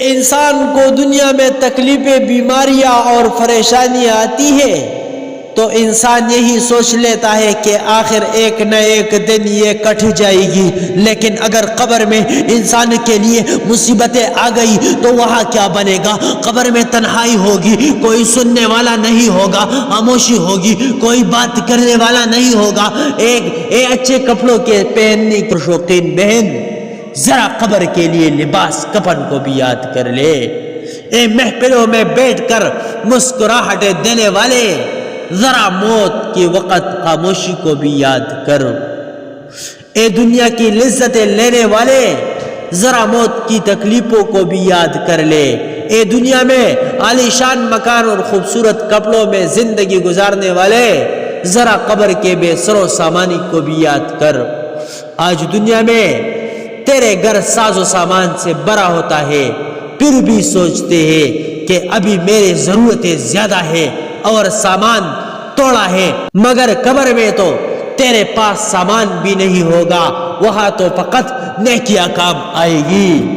انسان کو دنیا میں تکلیفیں، بیماریاں اور پریشانیاں آتی ہے تو انسان یہی سوچ لیتا ہے کہ آخر ایک نہ ایک دن یہ کٹ جائے گی، لیکن اگر قبر میں انسان کے لیے مصیبتیں آ گئی تو وہاں کیا بنے گا؟ قبر میں تنہائی ہوگی، کوئی سننے والا نہیں ہوگا، خاموشی ہوگی، کوئی بات کرنے والا نہیں ہوگا۔ ایک اچھے کپڑوں کے پہننے کی شوقین بہن ذرا قبر کے لیے لباس کفن کو بھی یاد کر لے۔ اے محفلوں میں بیٹھ کر مسکراہٹیں دینے والے، ذرا موت کے وقت خاموشی کو بھی یاد کر۔ اے دنیا کی لذتیں لینے والے، ذرا موت کی تکلیفوں کو بھی یاد کر لے۔ اے دنیا میں عالیشان مکان اور خوبصورت کپڑوں میں زندگی گزارنے والے، ذرا قبر کے بے سر و سامانی کو بھی یاد کر۔ آج دنیا میں تیرے گھر ساز و سامان سے بڑا ہوتا ہے، پھر بھی سوچتے ہیں کہ ابھی میرے ضرورتیں زیادہ ہے اور سامان توڑا ہے، مگر قبر میں تو تیرے پاس سامان بھی نہیں ہوگا، وہاں تو فقط نیکیاں کام آئے گی۔